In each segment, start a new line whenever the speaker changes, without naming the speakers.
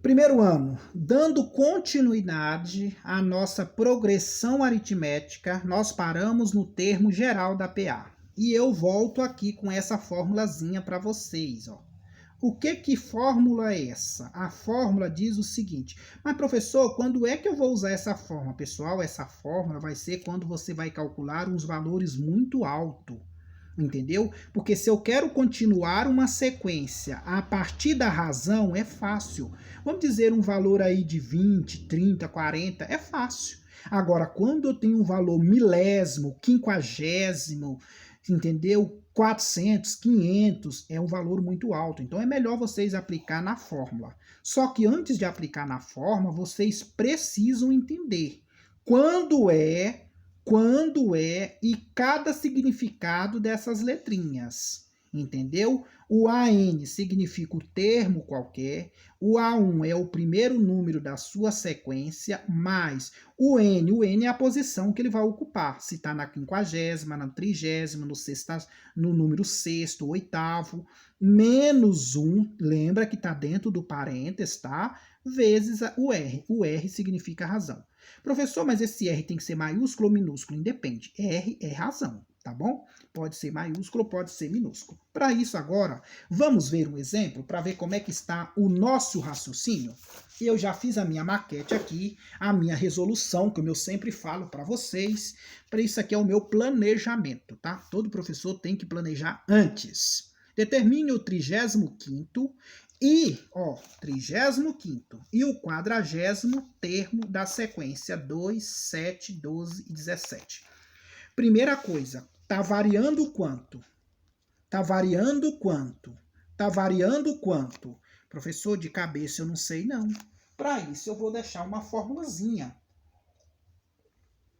Primeiro ano, dando continuidade à nossa progressão aritmética, nós paramos no termo geral da PA. E eu volto aqui com essa formulazinha para vocês, ó. O que fórmula é essa? A fórmula diz o seguinte: mas professor, quando é que eu vou usar essa fórmula? Pessoal, essa fórmula vai ser quando você vai calcular uns valores muito altos. Entendeu? Porque se eu quero continuar uma sequência a partir da razão, é fácil. Vamos dizer um valor aí de 20, 30, 40, é fácil. Agora, quando eu tenho um valor milésimo, quinquagésimo, entendeu? 400, 500, é um valor muito alto. Então, é melhor vocês aplicar na fórmula. Só que antes de aplicar na fórmula, vocês precisam entender quando é e cada significado dessas letrinhas, entendeu? O AN significa o termo qualquer, o A1 é o primeiro número da sua sequência, mais o N é a posição que ele vai ocupar, se está na 50ª, na 30ª, no número 6º, 8º, menos 1, lembra que está dentro do parênteses, tá? Vezes o R significa razão. Professor, mas esse R tem que ser maiúsculo ou minúsculo? Independe. R é razão, tá bom? Pode ser maiúsculo, pode ser minúsculo. Para isso agora, vamos ver um exemplo para ver como é que está o nosso raciocínio. Eu já fiz a minha maquete aqui, a minha resolução, como eu sempre falo para vocês. Para isso aqui é o meu planejamento, tá? Todo professor tem que planejar antes. Determine o 35º e, 35º e o 40º termo da sequência 2, 7, 12 e 17. Primeira coisa, tá variando quanto? Tá variando quanto? Tá variando quanto? Professor, de cabeça eu não sei não. Para isso eu vou deixar uma formulazinha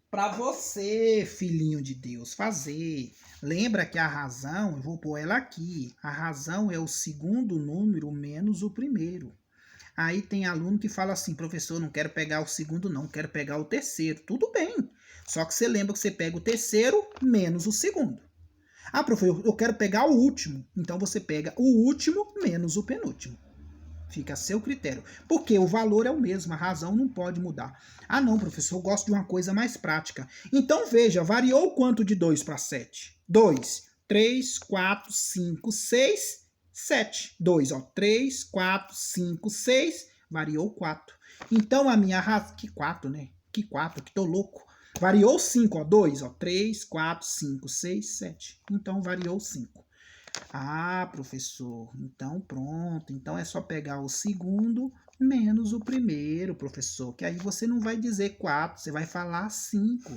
para você, filhinho de Deus, fazer. Lembra que a razão, eu vou pôr ela aqui, a razão é o segundo número menos o primeiro. Aí tem aluno que fala assim, professor, não quero pegar o segundo não, quero pegar o terceiro. Tudo bem, só que você lembra que você pega o terceiro menos o segundo. Ah, professor, eu quero pegar o último. Então você pega o último menos o penúltimo. Fica a seu critério. Porque o valor é o mesmo, a razão não pode mudar. Ah, não, professor, eu gosto de uma coisa mais prática. Então, veja, variou quanto de 2 para 7? 2, 3, 4, 5, 6, 7. 2, 3, 4, 5, 6, variou 4. Então, a minha razão... Que 4, né? Que 4, que tô louco. Variou 5, 2, 3, 4, 5, 6, 7. Então, variou 5. Ah, professor, então pronto. Então é só pegar o segundo menos o primeiro, professor. Que aí você não vai dizer 4, você vai falar 5.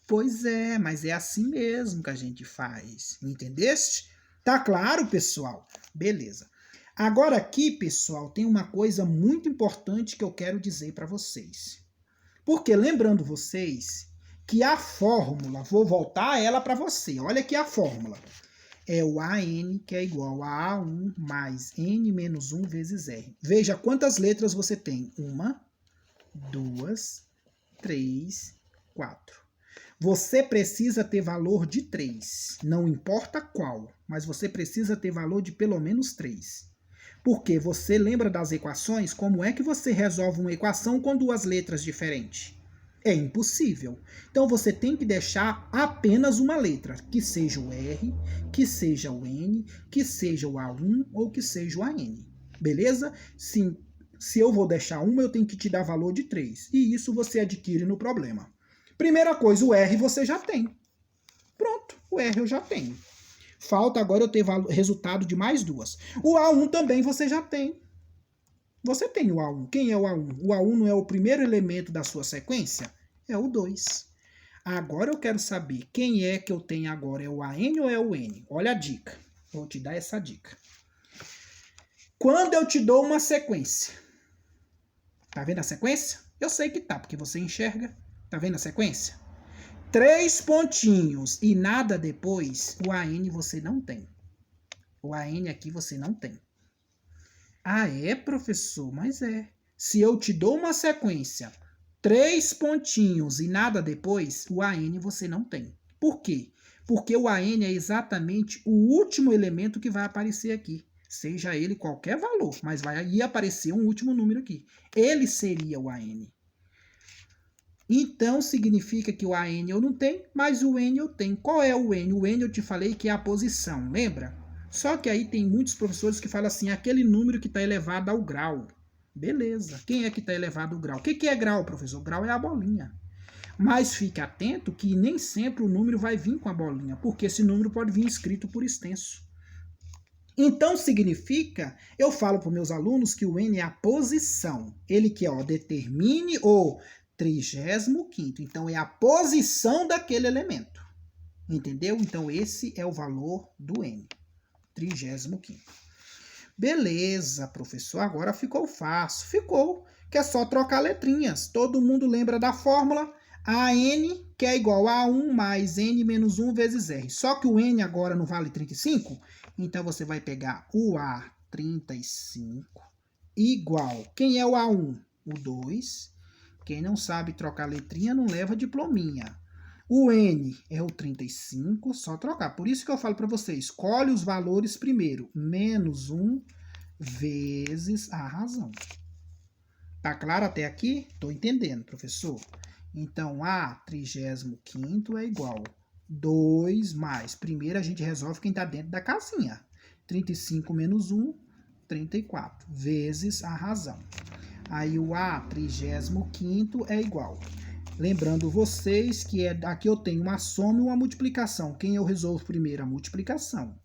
Pois é, mas é assim mesmo que a gente faz. Entendeste? Tá claro, pessoal? Beleza. Agora aqui, pessoal, tem uma coisa muito importante que eu quero dizer para vocês. Porque lembrando vocês que a fórmula, vou voltar a ela para você. Olha aqui a fórmula. É o AN, que é igual a A1 mais N menos 1 vezes R. Veja quantas letras você tem. 1, 2, 3, 4. Você precisa ter valor de 3. Não importa qual, mas você precisa ter valor de pelo menos 3. Porque você lembra das equações? Como é que você resolve uma equação com duas letras diferentes? É impossível. Então você tem que deixar apenas uma letra, que seja o R, que seja o N, que seja o A1 ou que seja o AN. Beleza? Se eu vou deixar uma, eu tenho que te dar valor de 3. E isso você adquire no problema. Primeira coisa, o R você já tem. Pronto, o R eu já tenho. Falta agora eu ter resultado de mais duas. O A1 também você já tem. Você tem o A1. Quem é o A1? O A1 não é o primeiro elemento da sua sequência? É o 2. Agora eu quero saber quem é que eu tenho agora. É o AN ou é o N? Olha a dica. Vou te dar essa dica. Quando eu te dou uma sequência. Tá vendo a sequência? Eu sei que tá, porque você enxerga. Tá vendo a sequência? 3 pontinhos e nada depois, o AN você não tem. O AN aqui você não tem. Ah, é, professor? Mas é. Se eu te dou uma sequência, 3 pontinhos e nada depois, o AN você não tem. Por quê? Porque o AN é exatamente o último elemento que vai aparecer aqui. seja ele qualquer valor, mas vai aparecer um último número aqui. Ele seria o AN. Então, significa que o AN eu não tenho, mas o N eu tenho. Qual é o N? O N eu te falei que é a posição, lembra? Só que aí tem muitos professores que falam assim, aquele número que está elevado ao grau. Beleza. Quem é que está elevado ao grau? O que é grau, professor? Grau é a bolinha. Mas fique atento que nem sempre o número vai vir com a bolinha, porque esse número pode vir escrito por extenso. Então significa, eu falo para os meus alunos que o N é a posição. Ele que determine o 35º. Então é a posição daquele elemento. Entendeu? Então esse é o valor do N. 35º. Beleza, professor. Agora ficou fácil. Ficou. Que é só trocar letrinhas. Todo mundo lembra da fórmula AN, que é igual a 1 mais N menos 1 vezes R. Só que o N agora não vale 35. Então você vai pegar o A35 igual. Quem é o A1? O 2. Quem não sabe trocar letrinha não leva diplominha. O N é o 35, só trocar. Por isso que eu falo para você, escolhe os valores primeiro. Menos 1 vezes a razão. Tá claro até aqui? Tô entendendo, professor. Então, a 35º é igual 2 mais. Primeiro a gente resolve quem está dentro da casinha. 35 menos 1, 34, vezes a razão. Aí o A 35º é igual. Lembrando vocês que aqui eu tenho uma soma e uma multiplicação. Quem eu resolvo primeiro? A multiplicação.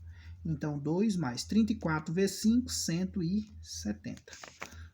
Então, 2 mais 34 vezes 5, 170.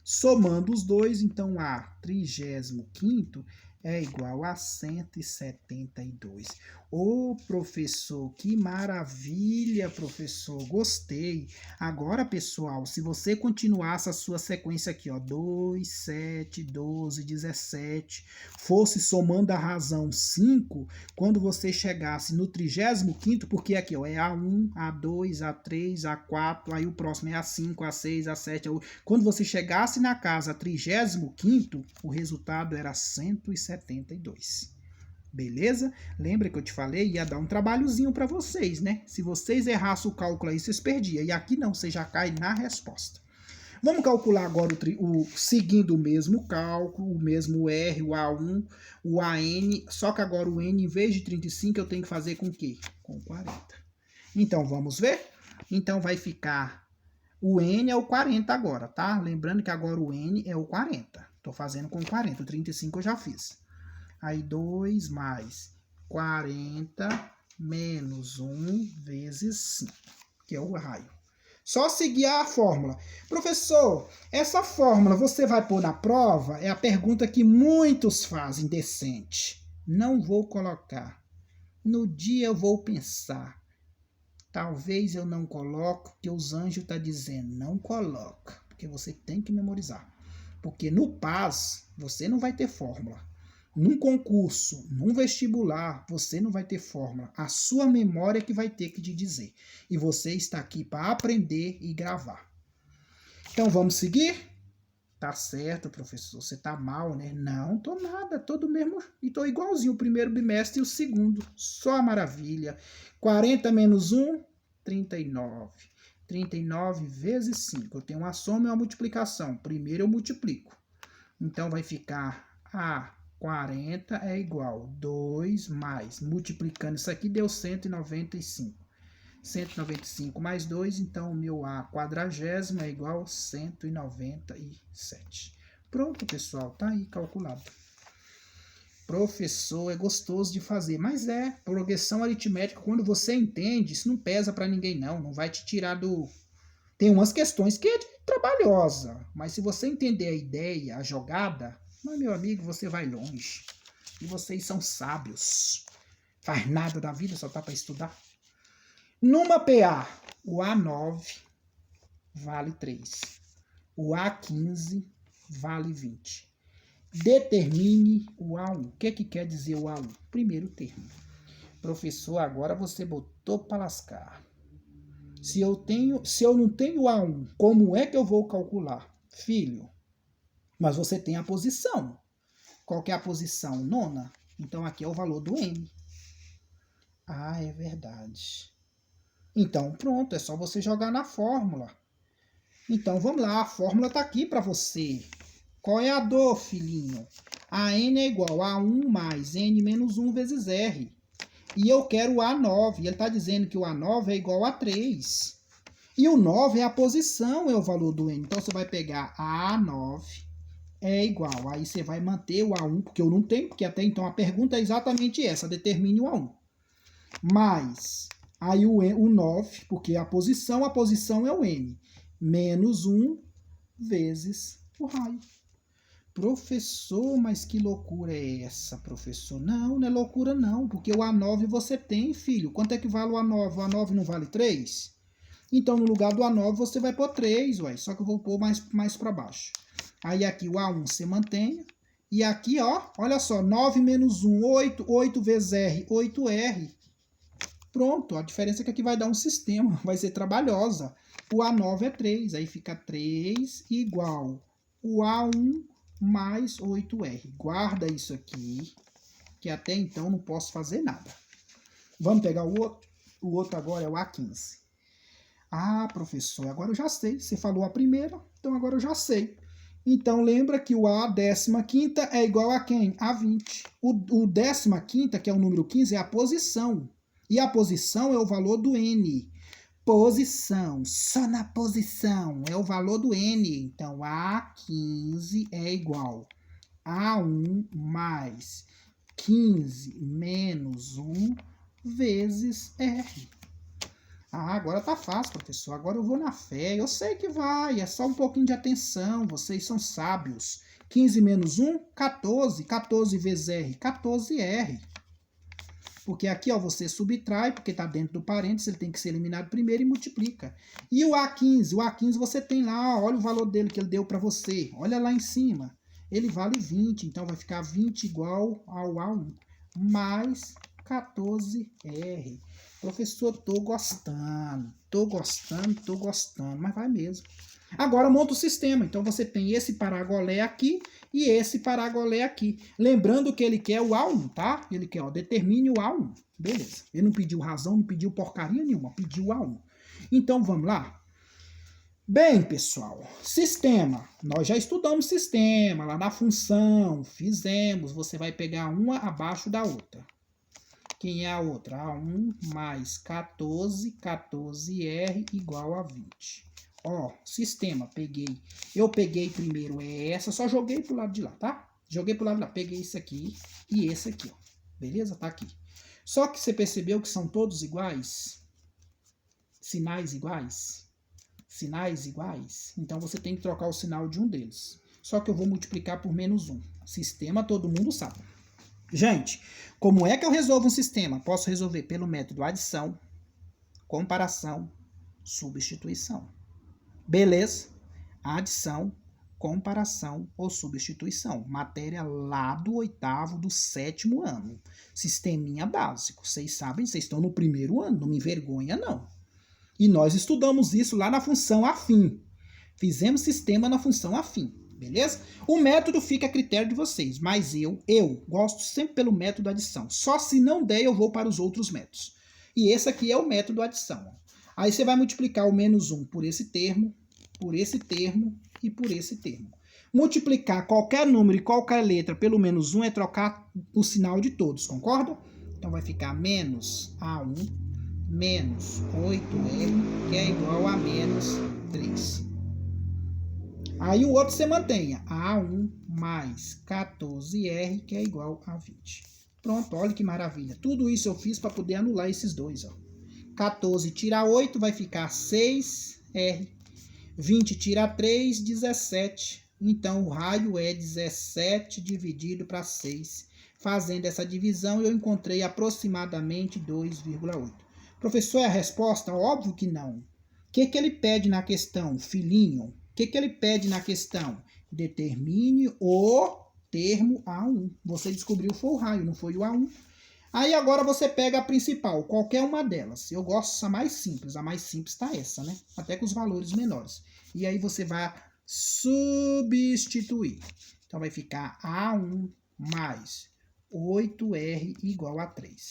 Somando os dois, então A 35º é igual a 172. Ô, professor, que maravilha, professor, gostei. Agora, pessoal, se você continuar essa sua sequência aqui, 2, 7, 12, 17, fosse somando a razão 5, quando você chegasse no 35º, porque aqui, é A1, A2, A3, A4, aí o próximo é A5, A6, A7, A8. Quando você chegasse na casa 35º, o resultado era 172. Beleza? Lembra que eu te falei? Ia dar um trabalhozinho para vocês, né? Se vocês errassem o cálculo aí, vocês perdiam. E aqui não, você já cai na resposta. Vamos calcular agora seguindo o mesmo cálculo, o mesmo R, o A1, o AN, só que agora o N, em vez de 35, eu tenho que fazer com o quê? Com 40. Então, vamos ver? Então, vai ficar... O N é o 40 agora, tá? Lembrando que agora o N é o 40. Tô fazendo com 40, o 35 eu já fiz. Aí 2 mais 40 menos 1 vezes 5, que é o raio. Só seguir a fórmula. Professor, essa fórmula você vai pôr na prova? É a pergunta que muitos fazem, decente. Não vou colocar. No dia eu vou pensar. Talvez eu não coloque, porque os anjos estão dizendo, não coloca, porque você tem que memorizar. Porque no PAS, você não vai ter fórmula. Num concurso, num vestibular, você não vai ter fórmula. A sua memória que vai ter que te dizer. E você está aqui para aprender e gravar. Então, vamos seguir? Tá certo, professor. Você tá mal, né? Não, tô nada. Tô do mesmo... E tô igualzinho o primeiro bimestre e o segundo. Só maravilha. 40 menos 1, 39. 39 vezes 5. Eu tenho uma soma e uma multiplicação. Primeiro eu multiplico. Então, vai ficar a 40 é igual 2 mais, multiplicando isso aqui, deu 195. 195 mais 2, então o meu A quadragésimo é igual a 197. Pronto, pessoal, tá aí calculado. Professor, é gostoso de fazer, mas progressão aritmética, quando você entende, isso não pesa para ninguém não vai te tirar do... Tem umas questões que é trabalhosa, mas se você entender a ideia, a jogada... Mas, meu amigo, você vai longe. E vocês são sábios. Faz nada da vida, só tá para estudar. Numa PA, o A9 vale 3. O A15 vale 20. Determine o A1. O que quer dizer o A1? Primeiro termo. Professor, agora você botou para lascar. Se eu não tenho A1, como é que eu vou calcular? Filho, mas você tem a posição. Qual que é a posição? Nona. Então, aqui é o valor do N. Ah, é verdade. Então, pronto. É só você jogar na fórmula. Então, vamos lá, a fórmula está aqui para você. Qual é a dor, filhinho? A n é igual a 1 mais n menos 1 vezes r. E eu quero o A9. Ele está dizendo que o A9 é igual a 3. E o 9 é a posição, é o valor do n. Então, você vai pegar a A9 é igual. Aí você vai manter o A1, porque eu não tenho, porque até então a pergunta é exatamente essa. Determine o A1. Mais, aí o 9, porque a posição é o n. Menos 1 vezes o raio. Professor, mas que loucura é essa, professor? Não, não é loucura não, porque o A9 você tem, filho. Quanto é que vale o A9? O A9 não vale 3? Então, no lugar do A9, você vai pôr 3, ué. Só que eu vou pôr mais para baixo. Aí aqui o A1 você mantém. E aqui, ó, olha só, 9 menos 1, 8. 8 vezes R, 8R. Pronto, a diferença é que aqui vai dar um sistema, vai ser trabalhosa. O A9 é 3, aí fica 3 igual o A1 mais 8R. Guarda isso aqui, que até então não posso fazer nada. Vamos pegar o outro? O outro agora é o A15. Ah, professor, agora eu já sei. Você falou a primeira, então agora eu já sei. Então, lembra que o A15ª é igual a quem? A 20. O 15ª, que é o número 15, é a posição. E a posição é o valor do N. Posição, só na posição, é o valor do N. Então, A15 é igual a 1 mais 15 menos 1 vezes R. Ah, agora tá fácil, professor. Agora eu vou na fé. Eu sei que vai. É só um pouquinho de atenção. Vocês são sábios. 15 menos 1, 14. 14 vezes R, 14R. Porque aqui, ó, você subtrai, porque está dentro do parênteses, ele tem que ser eliminado primeiro e multiplica. E o A15 você tem lá, ó, olha o valor dele que ele deu para você. Olha lá em cima. Ele vale 20, então vai ficar 20 igual ao A1, mais 14R. Professor, tô gostando, mas vai mesmo. Agora monta o sistema. Então você tem esse paragolé aqui e esse paragolé aqui. Lembrando que ele quer o A1, tá? Ele quer, ó, determine o A1. Beleza. Ele não pediu razão, não pediu porcaria nenhuma, pediu o A1. Então vamos lá. Bem, pessoal, sistema. Nós já estudamos sistema lá na função, fizemos. Você vai pegar uma abaixo da outra. Quem é a outra? A1 mais 14, 14R igual a 20. Ó, sistema, peguei. Eu peguei primeiro essa, só joguei pro lado de lá, tá? Joguei pro lado de lá, peguei esse aqui e esse aqui, ó. Beleza? Tá aqui. Só que você percebeu que são todos iguais? Sinais iguais? Sinais iguais? Então você tem que trocar o sinal de um deles. Só que eu vou multiplicar por menos 1. Sistema todo mundo sabe. Gente, como é que eu resolvo um sistema? Posso resolver pelo método adição, comparação, substituição. Beleza? Adição, comparação ou substituição. Matéria lá do 8º, do 7º ano. Sisteminha básico. Vocês sabem, vocês estão no primeiro ano, não me envergonha não. E nós estudamos isso lá na função afim. Fizemos sistema na função afim. Beleza? O método fica a critério de vocês, mas eu gosto sempre pelo método adição. Só se não der, eu vou para os outros métodos. E esse aqui é o método adição. Aí você vai multiplicar o menos 1 por esse termo e por esse termo. Multiplicar qualquer número e qualquer letra pelo menos 1 é trocar o sinal de todos, concorda? Então vai ficar menos A1 menos 8R, que é igual a menos 3. Aí o outro você mantenha. A1 mais 14R, que é igual a 20. Pronto, olha que maravilha. Tudo isso eu fiz para poder anular esses dois. Ó. 14 tira 8, vai ficar 6R. 20 tira 3, 17. Então, o raio é 17 dividido para 6. Fazendo essa divisão, eu encontrei aproximadamente 2,8. Professor, é a resposta? Óbvio que não. O que ele pede na questão, filhinho? O que ele pede na questão? Determine o termo A1. Você descobriu foi o raio, não foi o A1. Aí agora você pega a principal, qualquer uma delas. Eu gosto da mais simples. A mais simples está essa, né? Até com os valores menores. E aí você vai substituir. Então vai ficar A1 mais 8R igual a 3.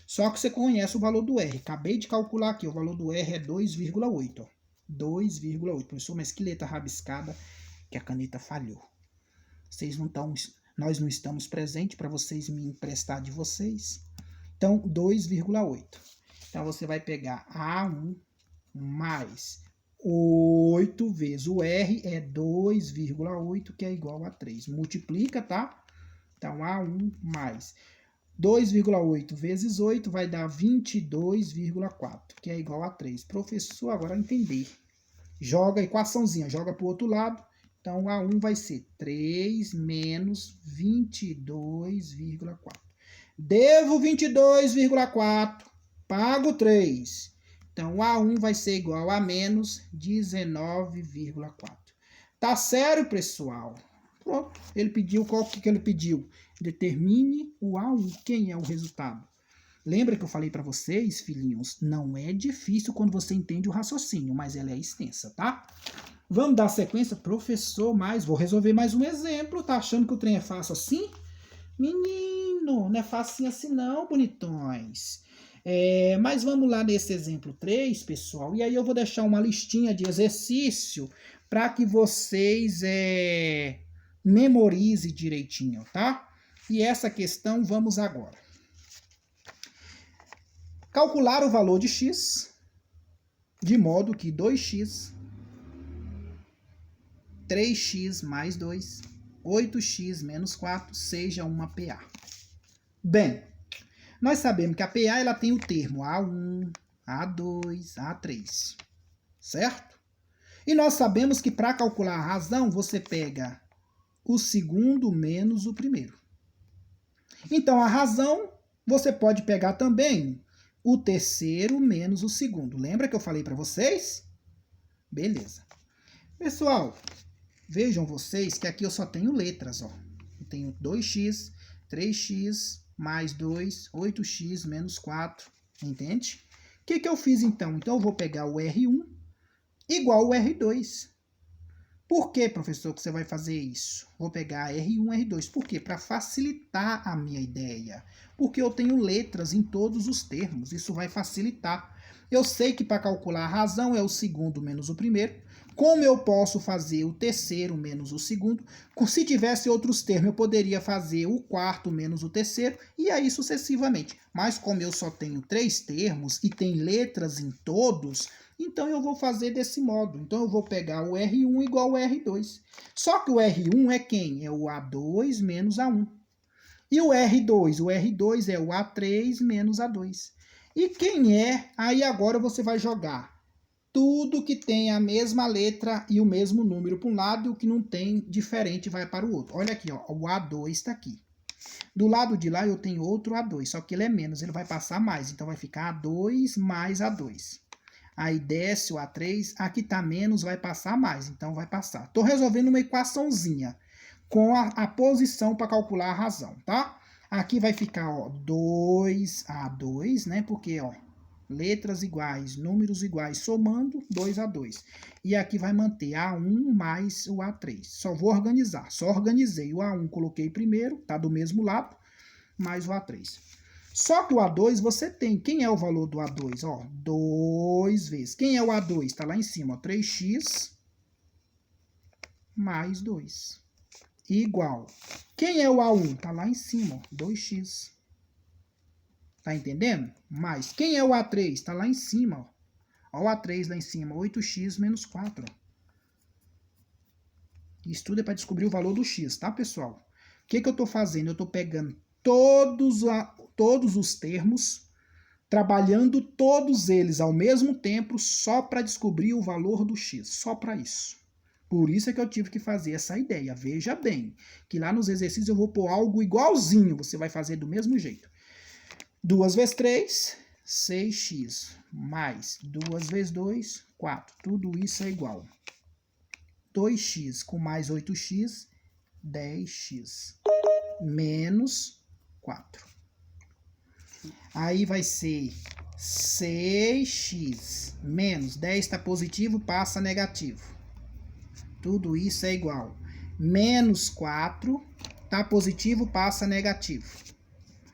Só que você conhece o valor do R. Acabei de calcular aqui. O valor do R é 2,8. 2,8. Professor, mas que letra rabiscada que a caneta falhou. Vocês não estão, nós não estamos presentes para vocês me emprestar de vocês. Então, 2,8. Então, você vai pegar A1 mais 8 vezes o R é 2,8, que é igual a 3. Multiplica, tá? Então, A1 mais 2,8 vezes 8 vai dar 22,4, que é igual a 3. Professor, agora entender. Joga a equaçãozinha, joga para o outro lado. Então, A1 vai ser 3 menos 22,4. Devo 22,4, pago 3. Então, A1 vai ser igual a menos 19,4. Tá sério, pessoal? Pronto, ele pediu, qual que ele pediu? Determine o A1, quem é o resultado. Lembra que eu falei para vocês, filhinhos, não é difícil quando você entende o raciocínio, mas ela é extensa, tá? Vamos dar sequência? Professor, vou resolver mais um exemplo. Tá achando que o trem é fácil assim? Menino, não é fácil assim não, bonitões. Mas vamos lá nesse exemplo 3, pessoal. E aí eu vou deixar uma listinha de exercício para que vocês memorizem direitinho, tá? E essa questão vamos agora. Calcular o valor de x, de modo que 2x, 3x mais 2, 8x menos 4 seja uma PA. Bem, nós sabemos que a PA ela tem o termo A1, A2, A3, certo? E nós sabemos que para calcular a razão, você pega o segundo menos o primeiro. Então, a razão, você pode pegar também o terceiro menos o segundo. Lembra que eu falei para vocês? Beleza. Pessoal, vejam vocês que aqui eu só tenho letras, ó. Eu tenho 2x, 3x, mais 2, 8x, menos 4, entende? O que eu fiz então? Então eu vou pegar o R1 igual ao R2. Por que, professor, que você vai fazer isso? Vou pegar R1, R2. Por quê? Para facilitar a minha ideia. Porque eu tenho letras em todos os termos. Isso vai facilitar. Eu sei que para calcular a razão é o segundo menos o primeiro. Como eu posso fazer o terceiro menos o segundo? Se tivesse outros termos, eu poderia fazer o quarto menos o terceiro, e aí sucessivamente. Mas como eu só tenho 3 termos e tem letras em todos, então eu vou fazer desse modo. Então eu vou pegar o R1 igual ao R2. Só que o R1 é quem? É o A2 menos A1. E o R2? O R2 é o A3 menos A2. E quem é? Aí agora você vai jogar tudo que tem a mesma letra e o mesmo número para um lado, e o que não tem diferente vai para o outro. Olha aqui, ó, o A2 está aqui. Do lado de lá eu tenho outro A2, só que ele é menos, ele vai passar mais. Então vai ficar A2 mais A2. Aí desce o A3, aqui está menos, vai passar mais, então vai passar. Estou resolvendo uma equaçãozinha com a posição para calcular a razão, tá? Aqui vai ficar, ó, 2A2, né? Porque, ó, letras iguais, números iguais, somando 2A2. E aqui vai manter A1 mais o A3. Só vou organizar. Só organizei o A1, coloquei primeiro, tá do mesmo lado, mais o A3. Só que o A2 você tem. Quem é o valor do A2? Ó, 2 vezes. Quem é o A2? Tá lá em cima, ó, 3x mais 2. Igual. Quem é o A1? Tá lá em cima, ó, 2x. Tá entendendo? Mais. Quem é o A3? Tá lá em cima, ó. Ó o A3 lá em cima, 8x menos 4. Ó. Isso tudo é para descobrir o valor do x, tá, pessoal? O que eu tô fazendo? Eu tô pegando todos os termos, trabalhando todos eles ao mesmo tempo, só para descobrir o valor do x. Só para isso. Por isso é que eu tive que fazer essa ideia. Veja bem, que lá nos exercícios eu vou pôr algo igualzinho. Você vai fazer do mesmo jeito. 2 vezes 3, 6x, mais 2 vezes 2, 4. Tudo isso é igual. 2x com mais 8x, 10x, menos 4. Aí vai ser 6x, menos 10 está positivo, passa negativo. Tudo isso é igual. Menos 4, está positivo, passa negativo.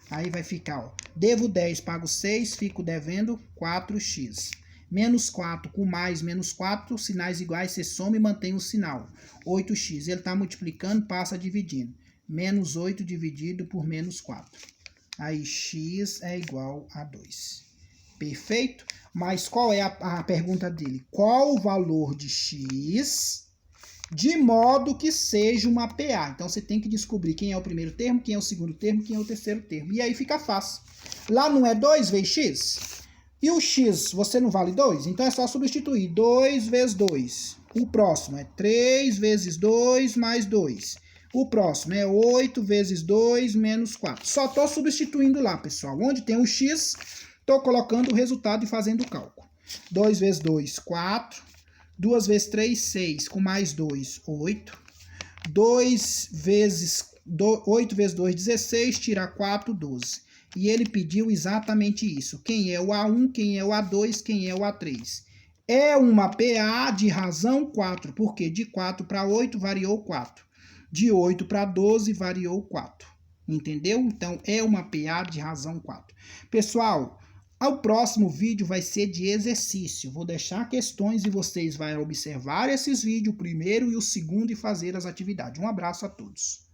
Aí vai ficar, ó, devo 10, pago 6, fico devendo 4x. Menos 4 com mais menos 4, sinais iguais, você soma e mantém o sinal. 8x, ele está multiplicando, passa dividindo. Menos 8 dividido por menos 4. Aí x é igual a 2. Perfeito? Mas qual é a pergunta dele? Qual o valor de x de modo que seja uma PA? Então, você tem que descobrir quem é o primeiro termo, quem é o segundo termo, quem é o terceiro termo. E aí fica fácil. Lá não é 2 vezes x? E o x, você não vale 2? Então, é só substituir 2 vezes 2. O próximo é 3 vezes 2 mais 2. O próximo é 8 vezes 2 menos 4. Só estou substituindo lá, pessoal. Onde tem o x, estou colocando o resultado e fazendo o cálculo. 2 vezes 2, 4. 2 vezes 3, 6. Com mais 2, 8. 8 vezes 2, 16. Tirar 4, 12. E ele pediu exatamente isso. Quem é o A1, quem é o A2, quem é o A3. É uma PA de razão 4, porque de 4 para 8 variou 4. De 8 para 12 variou 4. Entendeu? Então, é uma PA de razão 4. Pessoal, o próximo vídeo vai ser de exercício. Vou deixar questões e vocês vão observar esses vídeos, o primeiro e o segundo, e fazer as atividades. Um abraço a todos.